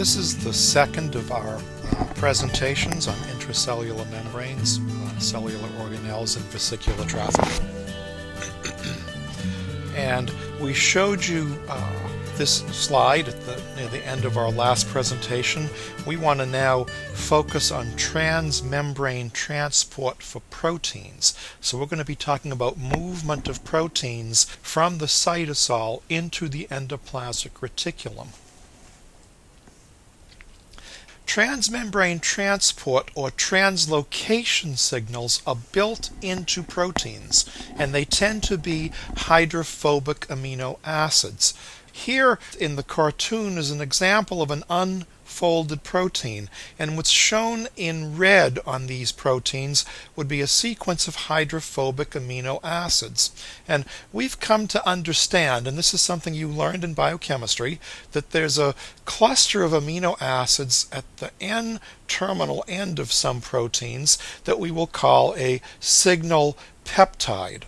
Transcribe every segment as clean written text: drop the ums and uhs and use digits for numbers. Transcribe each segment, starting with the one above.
This is the second of our presentations on intracellular membranes, cellular organelles, and vesicular trafficking. And we showed you this slide near the end of our last presentation. We want to now focus on transmembrane transport for proteins. So we're going to be talking about movement of proteins from the cytosol into the endoplasmic reticulum. Transmembrane transport or translocation signals are built into proteins, and they tend to be hydrophobic amino acids. Here in the cartoon is an example of an unfolded protein, and what's shown in red on these proteins would be a sequence of hydrophobic amino acids. And we've come to understand, and this is something you learned in biochemistry, that there's a cluster of amino acids at the N-terminal end of some proteins that we will call a signal peptide.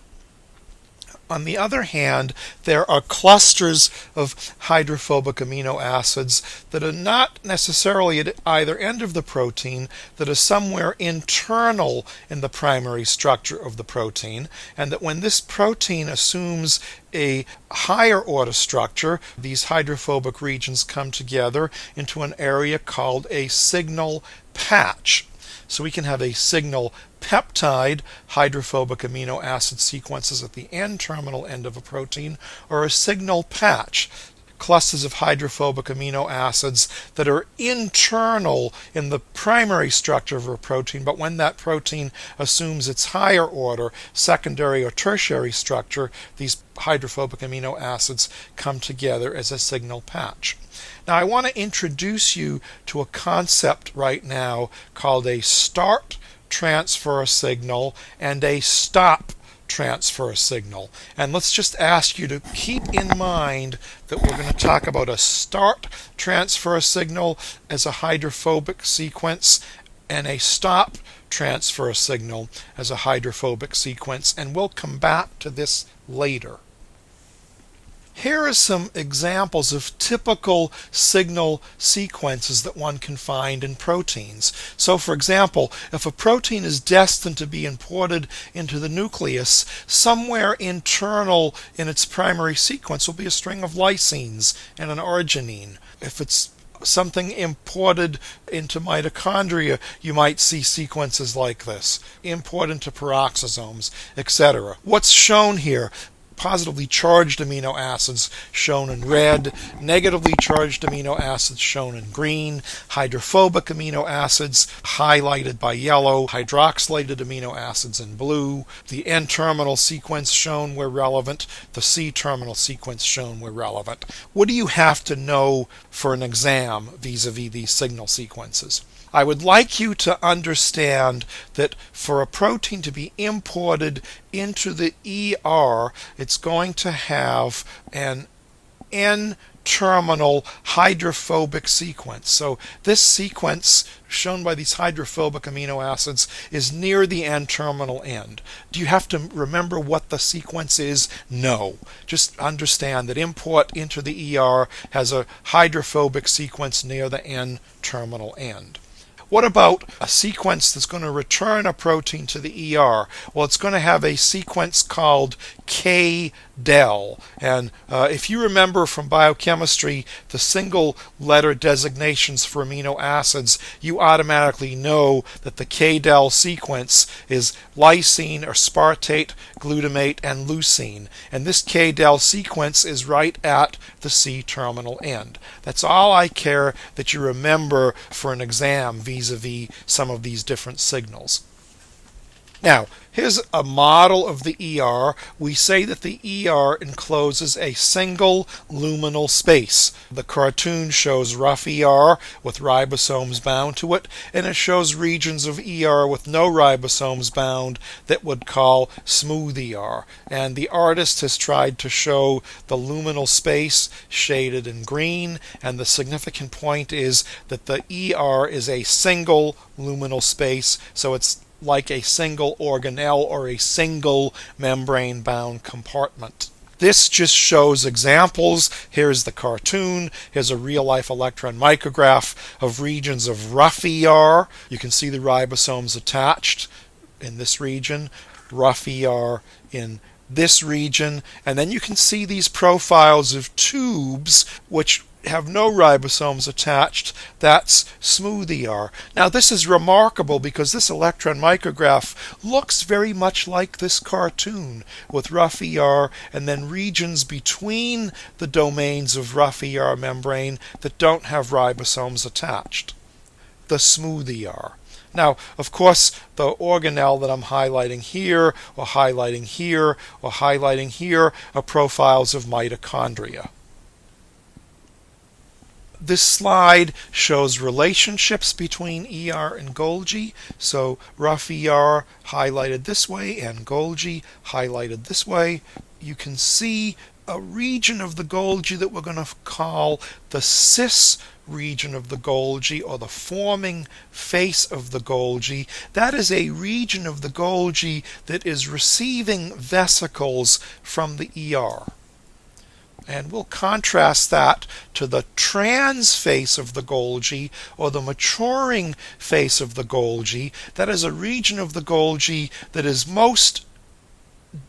On the other hand, there are clusters of hydrophobic amino acids that are not necessarily at either end of the protein, that are somewhere internal in the primary structure of the protein, and that when this protein assumes a higher order structure, these hydrophobic regions come together into an area called a signal patch. So we can have a signal peptide, hydrophobic amino acid sequences at the N-terminal end of a protein, or a signal patch, clusters of hydrophobic amino acids that are internal in the primary structure of a protein, but when that protein assumes its higher order, secondary or tertiary structure, these hydrophobic amino acids come together as a signal patch. Now I want to introduce you to a concept right now called a start transfer signal and a stop transfer signal. And let's just ask you to keep in mind that we're going to talk about a start transfer signal as a hydrophobic sequence and a stop transfer signal as a hydrophobic sequence, and we'll come back to this later. Here are some examples of typical signal sequences that one can find in proteins. So for example, if a protein is destined to be imported into the nucleus, somewhere internal in its primary sequence will be a string of lysines and an arginine. If it's something imported into mitochondria, you might see sequences like this. Import into peroxisomes, etc. What's shown here? Positively charged amino acids shown in red, negatively charged amino acids shown in green, hydrophobic amino acids highlighted by yellow, hydroxylated amino acids in blue, the N-terminal sequence shown where relevant, the C-terminal sequence shown where relevant. What do you have to know for an exam vis-a-vis these signal sequences? I would like you to understand that for a protein to be imported into the ER, it's going to have an N-terminal hydrophobic sequence. So this sequence shown by these hydrophobic amino acids is near the N-terminal end. Do you have to remember what the sequence is? No. Just understand that import into the ER has a hydrophobic sequence near the N-terminal end. What about a sequence that's going to return a protein to the ER? Well, it's going to have a sequence called K-del. And if you remember from biochemistry the single letter designations for amino acids, you automatically know that the K-del sequence is lysine, aspartate, glutamate, and leucine. And this K-del sequence is right at the C-terminal end. That's all I care that you remember for an exam vis-a-vis some of these different signals. Now, here's a model of the ER. We say that the ER encloses a single luminal space. The cartoon shows rough ER with ribosomes bound to it, and it shows regions of ER with no ribosomes bound that would call smooth ER. And the artist has tried to show the luminal space shaded in green, and the significant point is that the ER is a single luminal space, so it's like a single organelle or a single membrane-bound compartment. This just shows examples. Here's the cartoon. Here's a real-life electron micrograph of regions of rough ER. You can see the ribosomes attached in this region, rough ER in this region, and then you can see these profiles of tubes which have no ribosomes attached. That's smooth ER. Now this is remarkable because this electron micrograph looks very much like this cartoon with rough ER and then regions between the domains of rough ER membrane that don't have ribosomes attached, the smooth ER. Now, of course, the organelle that I'm highlighting here, or highlighting here, or highlighting here are profiles of mitochondria. This slide shows relationships between ER and Golgi. So rough ER highlighted this way and Golgi highlighted this way. You can see a region of the Golgi that we're going to call the cis region of the Golgi, or the forming face of the Golgi. That is a region of the Golgi that is receiving vesicles from the ER. And we'll contrast that to the trans face of the Golgi, or the maturing face of the Golgi. That is a region of the Golgi that is most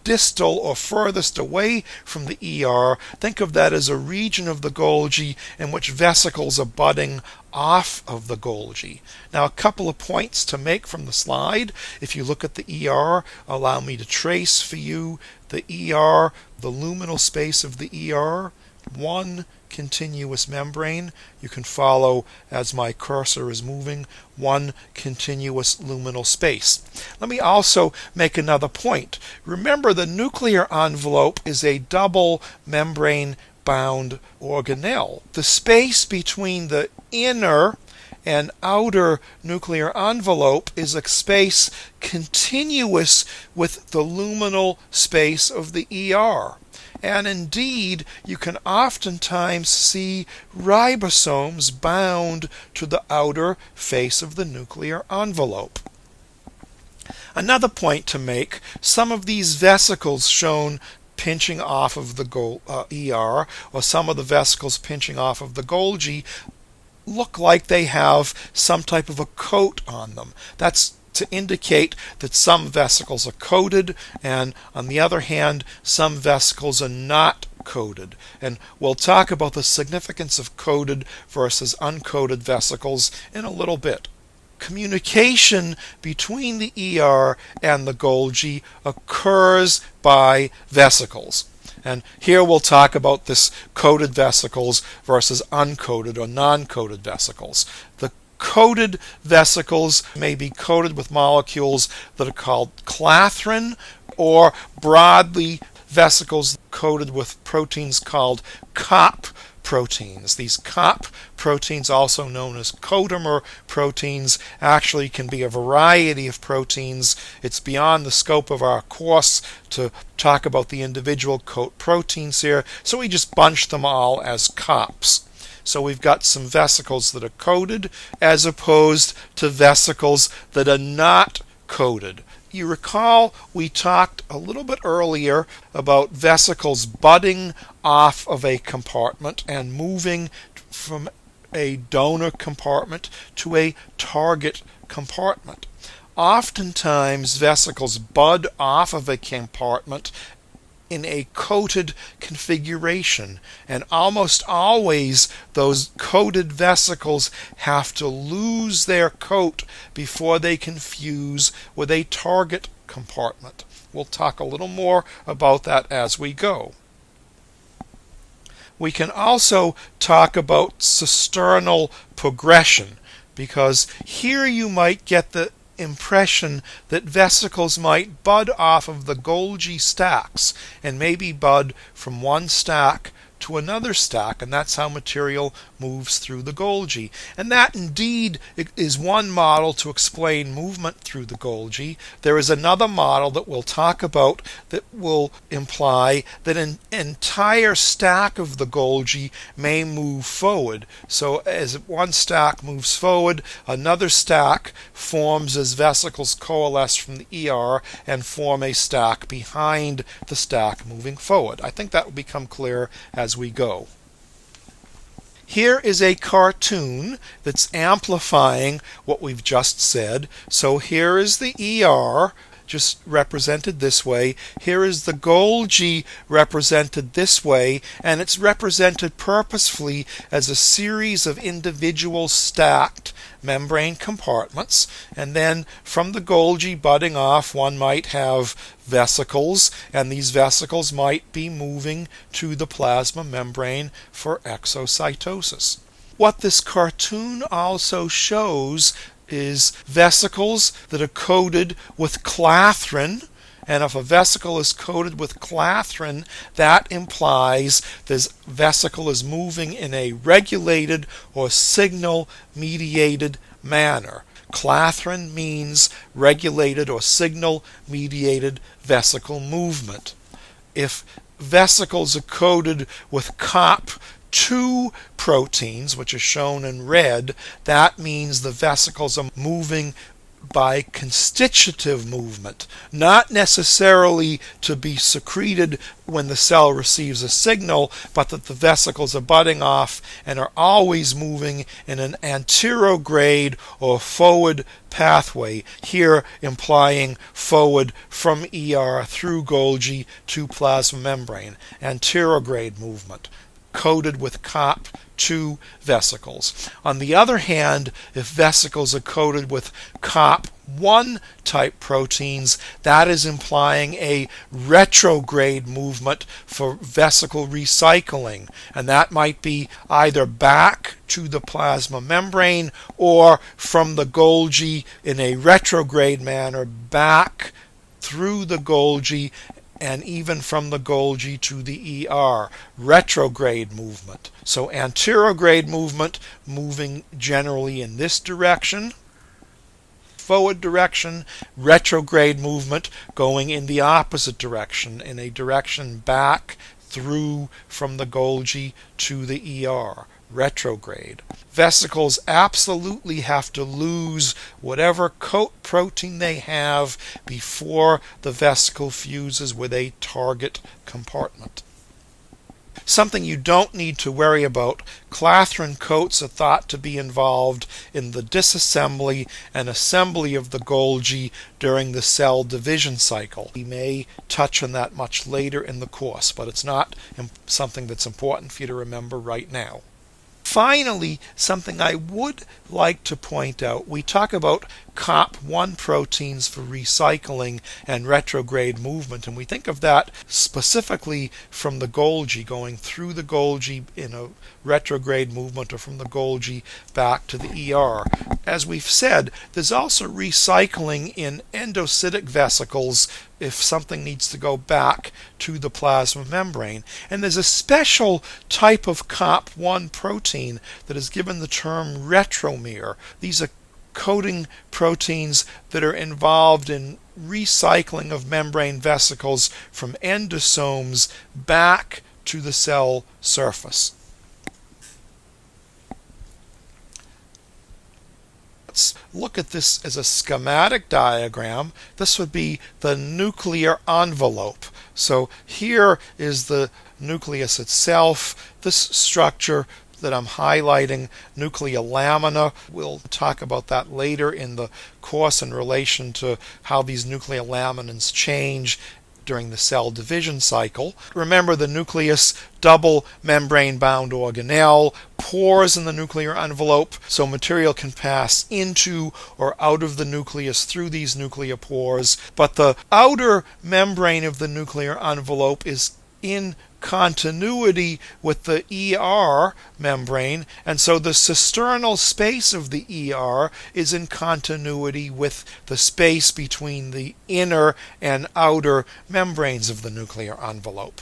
distal or furthest away from the ER. Think of that as a region of the Golgi in which vesicles are budding off of the Golgi. Now, a couple of points to make from the slide. If you look at the ER, allow me to trace for you the ER, the luminal space of the ER, one continuous membrane. You can follow as my cursor is moving, one continuous luminal space. Let me also make another point. Remember, the nuclear envelope is a double membrane bound organelle. The space between the inner and outer nuclear envelope is a space continuous with the luminal space of the ER. And indeed, you can oftentimes see ribosomes bound to the outer face of the nuclear envelope. Another point to make, some of these vesicles shown pinching off of the ER, or some of the vesicles pinching off of the Golgi, look like they have some type of a coat on them. That's to indicate that some vesicles are coated, and on the other hand, some vesicles are not coated. And we'll talk about the significance of coated versus uncoated vesicles in a little bit. Communication between the ER and the Golgi occurs by vesicles. And here we'll talk about this coated vesicles versus uncoated or non-coated vesicles. The coated vesicles may be coated with molecules that are called Clathrin, or broadly vesicles coated with proteins called COP proteins. These COP proteins, also known as coatermer proteins, actually can be a variety of proteins. It's beyond the scope of our course to talk about the individual coat proteins here, so we just bunch them all as COPs. So we've got some vesicles that are coated as opposed to vesicles that are not coated. You recall we talked a little bit earlier about vesicles budding off of a compartment and moving from a donor compartment to a target compartment. Oftentimes vesicles bud off of a compartment in a coated configuration, and almost always those coated vesicles have to lose their coat before they can fuse with a target compartment. We'll talk a little more about that as we go. We can also talk about cisternal progression, because here you might get the impression that vesicles might bud off of the Golgi stacks and maybe bud from one stack to another stack, and that's how material moves through the Golgi. And that indeed is one model to explain movement through the Golgi. There is another model that we'll talk about that will imply that an entire stack of the Golgi may move forward. So as one stack moves forward, another stack forms as vesicles coalesce from the ER and form a stack behind the stack moving forward. I think that will become clear as we go. Here is a cartoon that's amplifying what we've just said. So here is the ER just represented this way. Here is the Golgi represented this way, and it's represented purposefully as a series of individual stacked membrane compartments. And then from the Golgi budding off, one might have vesicles, and these vesicles might be moving to the plasma membrane for exocytosis. What this cartoon also shows is vesicles that are coated with Clathrin, and if a vesicle is coated with Clathrin, that implies this vesicle is moving in a regulated or signal-mediated manner. Clathrin means regulated or signal-mediated vesicle movement. If vesicles are coated with COP2 proteins, which are shown in red, that means the vesicles are moving by constitutive movement, not necessarily to be secreted when the cell receives a signal, but that the vesicles are budding off and are always moving in an anterograde or forward pathway, here implying forward from ER through Golgi to plasma membrane. Anterograde movement, coated with COP2 vesicles. On the other hand, if vesicles are coated with COP1 type proteins, that is implying a retrograde movement for vesicle recycling, and that might be either back to the plasma membrane or from the Golgi in a retrograde manner back through the Golgi and even from the Golgi to the ER, retrograde movement. So anterograde movement, moving generally in this direction, forward direction, retrograde movement going in the opposite direction, in a direction back through from the Golgi to the ER, retrograde. Vesicles absolutely have to lose whatever coat protein they have before the vesicle fuses with a target compartment. Something you don't need to worry about, Clathrin coats are thought to be involved in the disassembly and assembly of the Golgi during the cell division cycle. We may touch on that much later in the course, but it's not something that's important for you to remember right now. Finally, something I would like to point out, we talk about COP1 proteins for recycling and retrograde movement, and we think of that specifically from the Golgi, going through the Golgi in a retrograde movement or from the Golgi back to the ER. As we've said, there's also recycling in endocytic vesicles if something needs to go back to the plasma membrane. And there's a special type of COP1 protein that is given the term retromer. These are coating proteins that are involved in recycling of membrane vesicles from endosomes back to the cell surface. Let's look at this as a schematic diagram. This would be the nuclear envelope. So here is the nucleus itself. This structure that I'm highlighting, nuclear lamina, we'll talk about that later in the course in relation to how these nuclear laminins change during the cell division cycle. Remember the nucleus, double membrane bound organelle, pores in the nuclear envelope, so material can pass into or out of the nucleus through these nuclear pores, but the outer membrane of the nuclear envelope is in continuity with the ER membrane, and so the cisternal space of the ER is in continuity with the space between the inner and outer membranes of the nuclear envelope.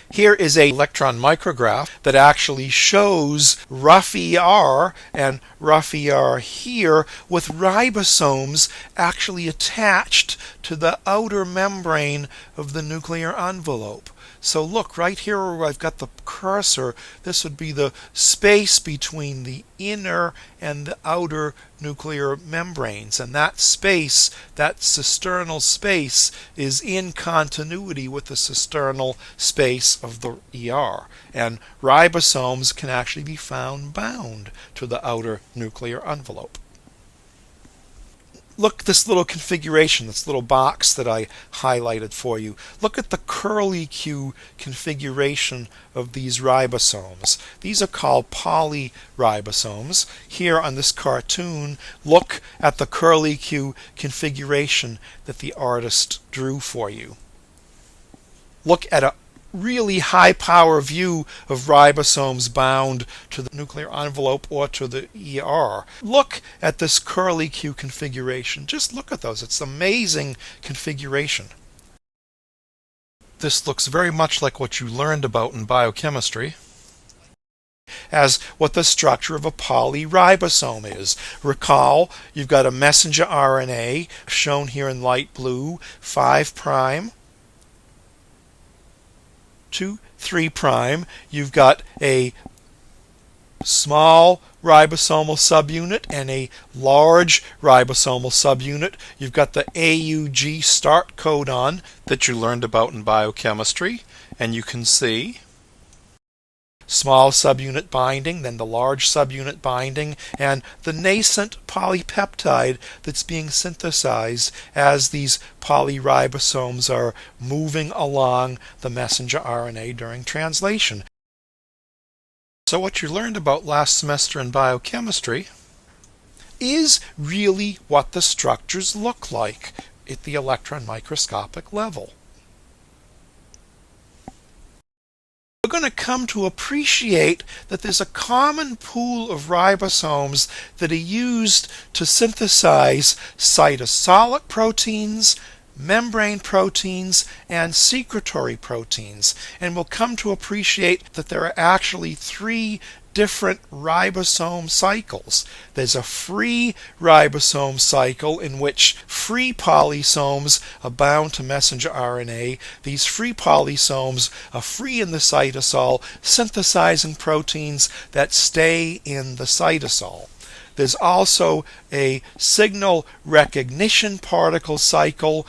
Here is an electron micrograph that actually shows rough ER and rough ER here with ribosomes actually attached to the outer membrane of the nuclear envelope. So look, right here where I've got the cursor, this would be the space between the inner and the outer nuclear membranes. And that space, that cisternal space, is in continuity with the cisternal space of the ER. And ribosomes can actually be found bound to the outer nuclear envelope. Look at this little configuration, this little box that I highlighted for you. Look at the curlicue configuration of these ribosomes. These are called polyribosomes. Here on this cartoon, look at the curlicue configuration that the artist drew for you. Look at a really high power view of ribosomes bound to the nuclear envelope or to the ER. Look at this curlicue configuration. Just look at those. It's amazing configuration. This looks very much like what you learned about in biochemistry as what the structure of a polyribosome is. Recall, you've got a messenger RNA shown here in light blue, 5' to 3'. You've got a small ribosomal subunit and a large ribosomal subunit. You've got the AUG start codon that you learned about in biochemistry, and you can see small subunit binding, then the large subunit binding, and the nascent polypeptide that's being synthesized as these polyribosomes are moving along the messenger RNA during translation. So what you learned about last semester in biochemistry is really what the structures look like at the electron microscopic level. We're going to come to appreciate that there's a common pool of ribosomes that are used to synthesize cytosolic proteins, membrane proteins, and secretory proteins. And we'll come to appreciate that there are actually 3 different ribosome cycles. There's a free ribosome cycle in which free polysomes are bound to messenger RNA. These free polysomes are free in the cytosol, synthesizing proteins that stay in the cytosol. There's also a signal recognition particle cycle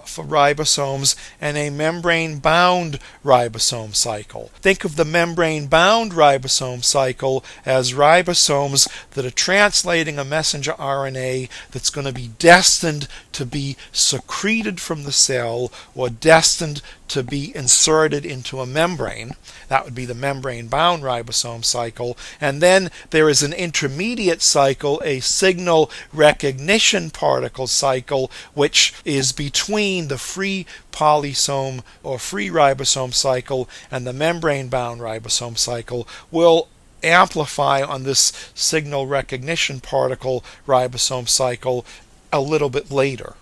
for ribosomes and a membrane-bound ribosome cycle. Think of the membrane-bound ribosome cycle as ribosomes that are translating a messenger RNA that's going to be destined to be secreted from the cell or destined to be inserted into a membrane. That would be the membrane-bound ribosome cycle. And then there is an intermediate cycle, a signal recognition particle cycle, which is between the free polysome or free ribosome cycle and the membrane-bound ribosome cycle. Will amplify on this signal recognition particle ribosome cycle a little bit later.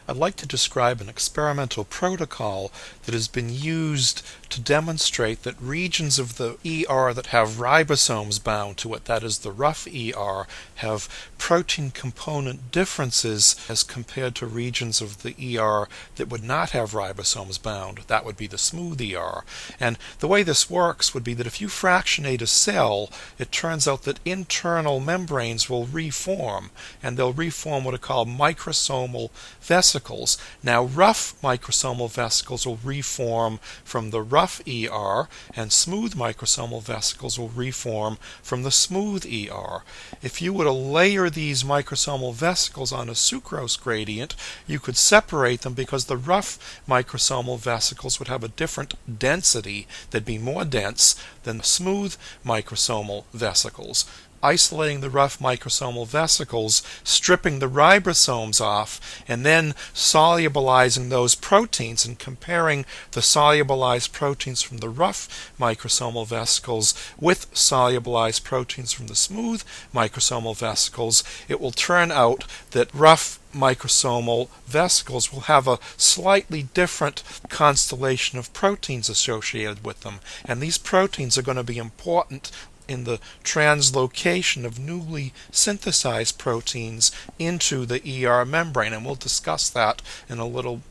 I'd like to describe an experimental protocol that has been used to demonstrate that regions of the ER that have ribosomes bound to it, that is the rough ER, have protein component differences as compared to regions of the ER that would not have ribosomes bound. That would be the smooth ER. And the way this works would be that if you fractionate a cell, it turns out that internal membranes will reform, and they'll reform what are called microsomal vesicles. Now, rough microsomal vesicles will reform from the rough ER, and smooth microsomal vesicles will reform from the smooth ER. If you were to layer these microsomal vesicles on a sucrose gradient, you could separate them because the rough microsomal vesicles would have a different density. They'd be more dense than the smooth microsomal vesicles. isolating the rough microsomal vesicles, stripping the ribosomes off, and then solubilizing those proteins and comparing the solubilized proteins from the rough microsomal vesicles with solubilized proteins from the smooth microsomal vesicles, it will turn out that rough microsomal vesicles will have a slightly different constellation of proteins associated with them, and these proteins are going to be important in the translocation of newly synthesized proteins into the ER membrane, and we'll discuss that in a little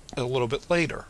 bit later.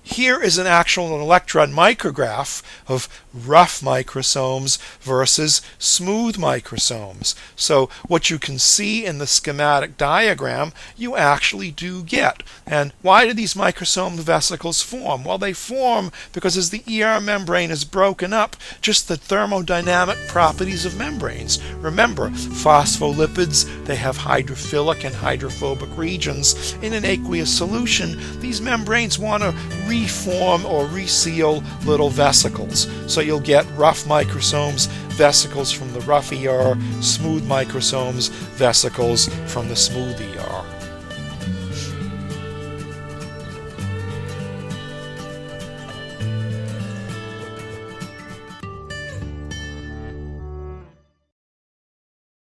Here is an actual electron micrograph of rough microsomes versus smooth microsomes. So what you can see in the schematic diagram, you actually do get. And why do these microsome vesicles form? Well, they form because as the ER membrane is broken up, just the thermodynamic properties of membranes. Remember, phospholipids, they have hydrophilic and hydrophobic regions. In an aqueous solution, these membranes want to reform or reseal little vesicles. So you'll get rough microsomes, vesicles from the rough ER, smooth microsomes, vesicles from the smooth ER.